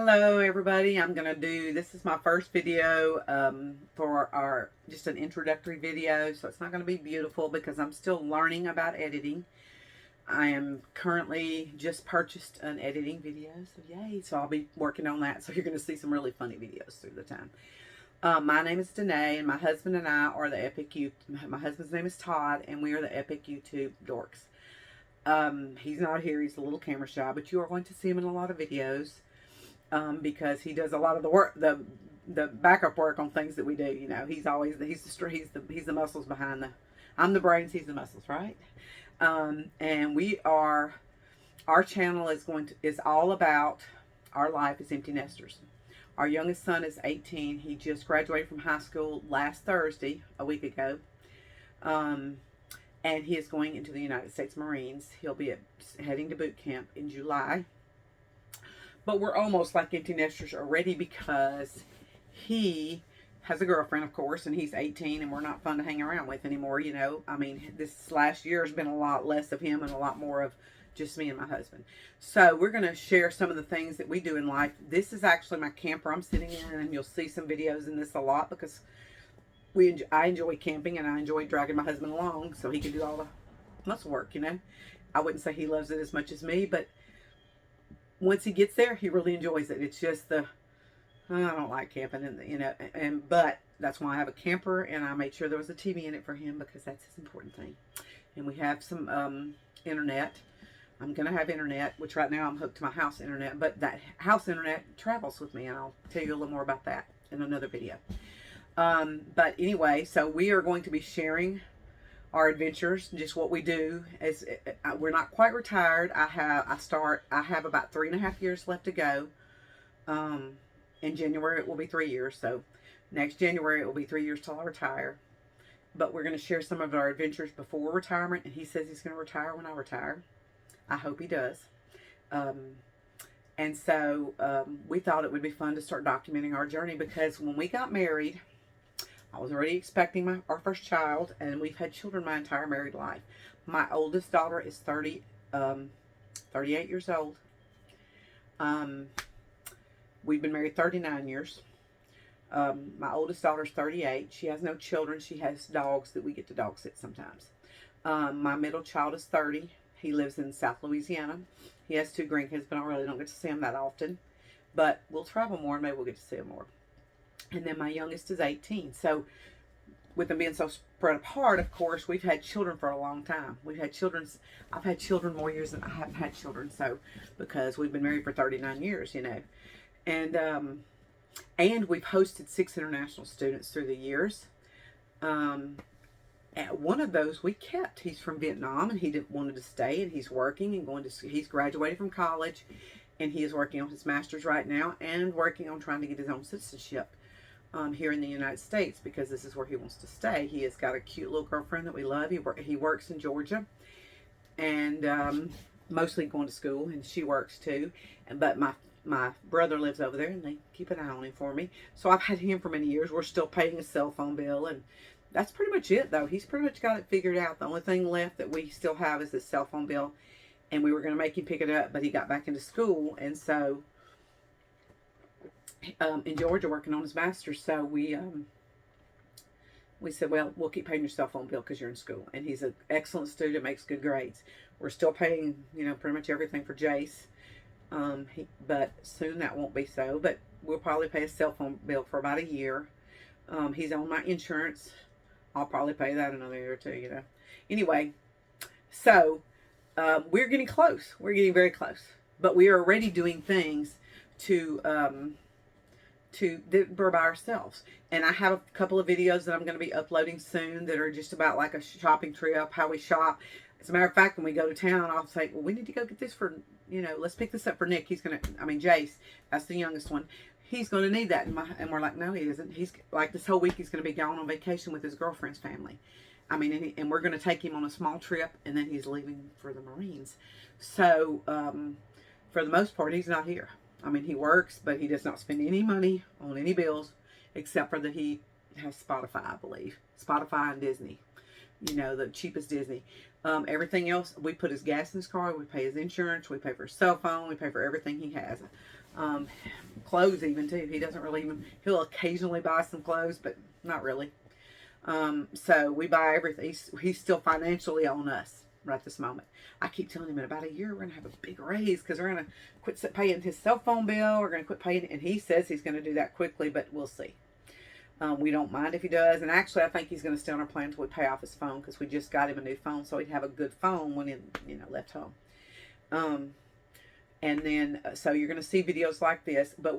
Hello everybody, this is my first video for our, just an introductory video, so it's not going to be beautiful because I'm still learning about editing. I am currently just purchased an editing video, so yay, so I'll be working on that, so you're going to see some really funny videos through the time. My name is Danae, and my husband and I are the Epic YouTube. My husband's name is Todd, and we are the Epic YouTube Dorks. He's not here, he's a little camera shy, but you are going to see him in a lot of videos. Because he does a lot of the work, the backup work on things that we do. You know, he's the muscles behind the. I'm the brains, he's the muscles, right? And our channel is all about our life as empty nesters. Our youngest son is 18. He just graduated from high school last Thursday, a week ago. And he is going into the United States Marines. He'll be heading to boot camp in July. But we're almost like empty nesters already because he has a girlfriend, of course, and he's 18, and we're not fun to hang around with anymore, you know. I mean, this last year has been a lot less of him and a lot more of just me and my husband. So we're going to share some of the things that we do in life. This is actually my camper I'm sitting in, and you'll see some videos in this a lot because I enjoy camping, and I enjoy dragging my husband along so he can do all the muscle work, you know. I wouldn't say he loves it as much as me, but once he gets there, he really enjoys it. It's just I don't like camping, but that's why I have a camper, and I made sure there was a TV in it for him because that's his important thing. And we have some internet. I'm going to have internet, which right now I'm hooked to my house internet, but that house internet travels with me, and I'll tell you a little more about that in another video. But anyway, so we are going to be sharing our adventures, just what we do. We're not quite retired. I have about 3.5 years left to go. In January it will be 3 years, so next January it will be 3 years till I retire. But we're going to share some of our adventures before retirement, and he says he's going to retire when I retire. I hope he does. And so we thought it would be fun to start documenting our journey, because when we got married, I was already expecting our first child, and we've had children my entire married life. My oldest daughter is 38 years old. We've been married 39 years. My oldest daughter's 38. She has no children. She has dogs that we get to dog sit sometimes. My middle child is 30. He lives in South Louisiana. He has 2 grandkids, but I really don't get to see him that often. But we'll travel more, and maybe we'll get to see him more. And then my youngest is 18. So with them being so spread apart, of course, we've had children for a long time. I've had children more years than I haven't had children. So because we've been married for 39 years, you know. And we've hosted 6 international students through the years. One of those we kept. He's from Vietnam, and he wanted to stay, and he's working and he's graduated from college, and he is working on his master's right now and working on trying to get his own citizenship here in the United States, because this is where he wants to stay. He has got a cute little girlfriend that we love. He works in Georgia, and mostly going to school, and she works too. But my brother lives over there, and they keep an eye on him for me. So I've had him for many years. We're still paying his cell phone bill, and that's pretty much it, though. He's pretty much got it figured out. The only thing left that we still have is his cell phone bill, and we were going to make him pick it up, but he got back into school, and so in Georgia working on his master's. So we said, well, we'll keep paying your cell phone bill because you're in school. And he's an excellent student, makes good grades. We're still paying, pretty much everything for Jace. But soon that won't be so. But we'll probably pay his cell phone bill for about a year. He's on my insurance. I'll probably pay that another year or two, Anyway, so we're getting close. We're getting very close. But we are already doing things that we're by ourselves. And I have a couple of videos that I'm going to be uploading soon that are just about like a shopping trip, how we shop. As a matter of fact, when we go to town, I'll say, well, we need to go get this for, let's pick this up for Nick. Jace, that's the youngest one. He's going to need that. And we're like, no, he isn't. He's like, this whole week he's going to be gone on vacation with his girlfriend's family. And we're going to take him on a small trip, and then he's leaving for the Marines. So, for the most part, he's not here. He works, but he does not spend any money on any bills, except for that he has Spotify, I believe. Spotify and Disney. you know, the cheapest Disney. Everything else, we put his gas in his car, we pay his insurance, we pay for his cell phone, we pay for everything he has. Um, Clothes even too. He doesn't really even, he'll occasionally buy some clothes, but not really. So we buy everything. He's still financially on us right this moment. I keep telling him in about a year we're going to have a big raise because we're going to quit paying his cell phone bill. We're going to quit paying, and he says he's going to do that quickly, but we'll see. We don't mind if he does, and actually I think he's going to stay on our plan until we pay off his phone because we just got him a new phone, so he'd have a good phone when he, you know, left home. And then, so you're going to see videos like this, but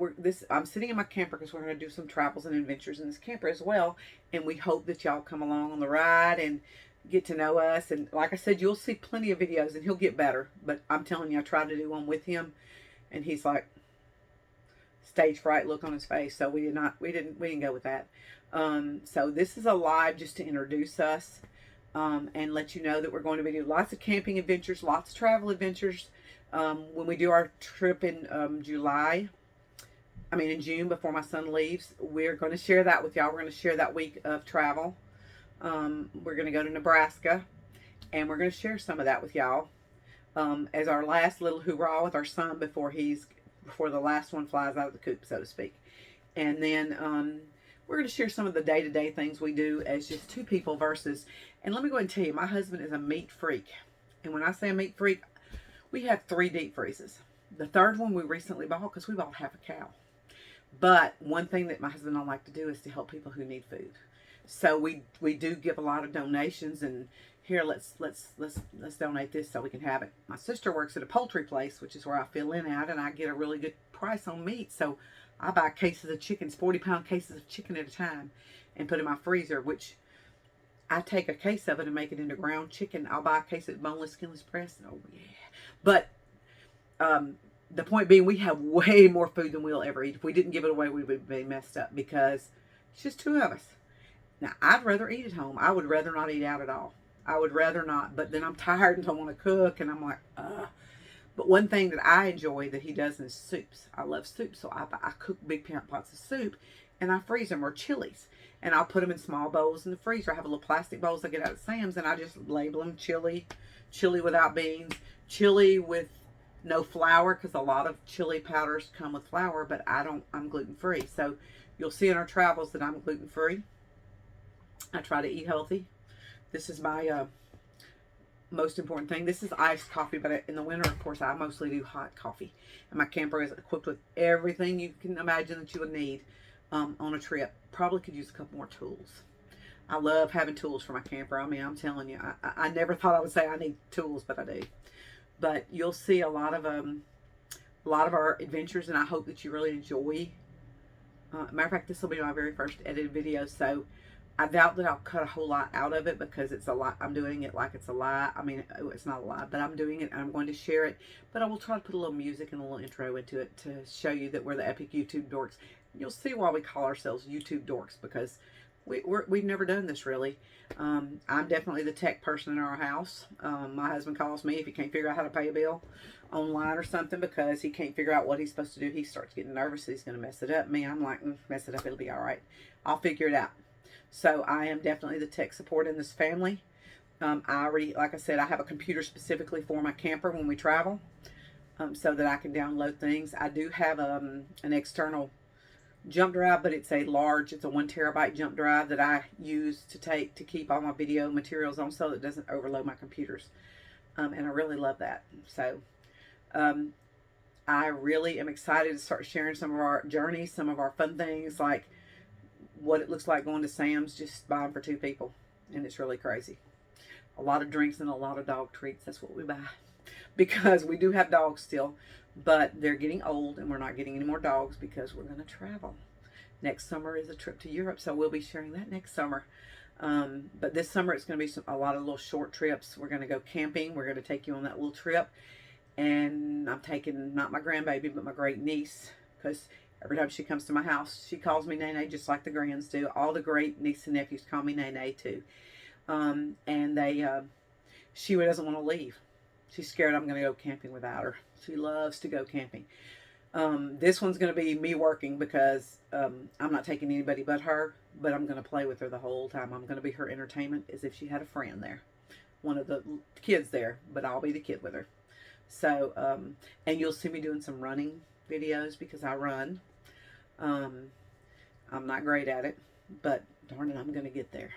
I'm sitting in my camper because we're going to do some travels and adventures in this camper as well. And we hope that y'all come along on the ride and get to know us. And like I said, you'll see plenty of videos and he'll get better. But I'm telling you, I tried to do one with him and he's like stage fright look on his face. So we didn't go with that. So this is a live just to introduce us, and let you know that we're going to be doing lots of camping adventures, lots of travel adventures. When we do our trip in in June before my son leaves, we're going to share that with y'all. We're going to share that week of travel. We're going to go to Nebraska, and we're going to share some of that with y'all as our last little hoorah with our son before the last one flies out of the coop, so to speak. And then we're going to share some of the day-to-day things we do as just two people versus, and let me go ahead and tell you, my husband is a meat freak. And when I say a meat freak, we have 3 deep freezes. The third one we recently bought because we bought half a cow. But one thing that my husband don't like to do is to help people who need food. So we do give a lot of donations, and here let's donate this so we can have it. My sister works at a poultry place, which is where I fill in at, and I get a really good price on meat. So I buy cases of chickens, 40-pound cases of chicken at a time, and put in my freezer, which I take a case of it and make it into ground chicken. I'll buy a case of boneless, skinless breast. Oh yeah. But the point being, we have way more food than we'll ever eat. If we didn't give it away, we would be messed up because it's just 2 of us. Now, I'd rather eat at home. I would rather not eat out at all. I would rather not. But then I'm tired and don't want to cook, and I'm like, ugh. But one thing that I enjoy that he does is soups. I love soup, so I cook big pots of soup, and I freeze them, or chilies. And I'll put them in small bowls in the freezer. I have a little plastic bowls I get out of Sam's, and I just label them chili without beans, chili with no flour, because a lot of chili powders come with flour, but I'm gluten-free. So you'll see in our travels that I'm gluten-free. I try to eat healthy. This is my most important thing. This is iced coffee, but in the winter, of course, I mostly do hot coffee. And my camper is equipped with everything you can imagine that you would need on a trip. Probably could use a couple more tools. I love having tools for my camper. I mean, I'm telling you, I never thought I would say I need tools, but I do. But you'll see a lot of our adventures, and I hope that you really enjoy. Matter of fact, this will be my very first edited video, so I doubt that I'll cut a whole lot out of it because it's a lot. I'm doing it like it's a lie. I mean, it's not a lie, but I'm doing it and I'm going to share it. But I will try to put a little music and a little intro into it to show you that we're the epic YouTube dorks. You'll see why we call ourselves YouTube dorks, because we've never done this really. I'm definitely the tech person in our house. My husband calls me if he can't figure out how to pay a bill online or something because he can't figure out what he's supposed to do. He starts getting nervous that he's going to mess it up. Me, I'm like, mess it up, it'll be all right. I'll figure it out. So I am definitely the tech support in this family. Like I said, I have a computer specifically for my camper when we travel, so that I can download things. I do have an external jump drive, but it's a 1 terabyte jump drive that I use to keep all my video materials on, so that it doesn't overload my computers. And I really love that. So I really am excited to start sharing some of our journeys, some of our fun things, like what it looks like going to Sam's, just buying for 2 people. And it's really crazy. A lot of drinks and a lot of dog treats. That's what we buy. Because we do have dogs still, but they're getting old and we're not getting any more dogs because we're going to travel. Next summer is a trip to Europe, so we'll be sharing that next summer. But this summer it's going to be a lot of little short trips. We're going to go camping. We're going to take you on that little trip. And I'm taking not my grandbaby, but my great niece, because every time she comes to my house, she calls me Nene, just like the grands do. All the great nieces and nephews call me Nene too. And she doesn't want to leave. She's scared I'm going to go camping without her. She loves to go camping. This one's going to be me working because I'm not taking anybody but her. but I'm going to play with her the whole time. I'm going to be her entertainment as if she had a friend there, one of the kids there, but I'll be the kid with her. So, and you'll see me doing some running videos because I run. I'm not great at it, but darn it, I'm going to get there.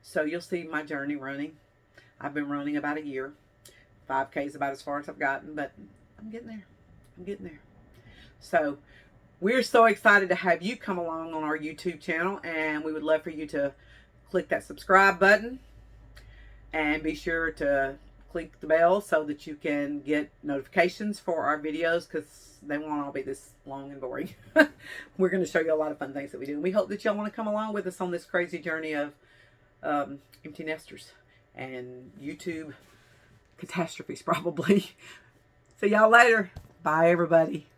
So you'll see my journey running. I've been running about a year. 5K is about as far as I've gotten, but I'm getting there. I'm getting there. So we're so excited to have you come along on our YouTube channel, and we would love for you to click that subscribe button and be sure to click the bell so that you can get notifications for our videos, because they won't all be this long and boring. We're going to show you a lot of fun things that we do. And we hope that y'all want to come along with us on this crazy journey of empty nesters and YouTube catastrophes, probably. See y'all later. Bye, everybody.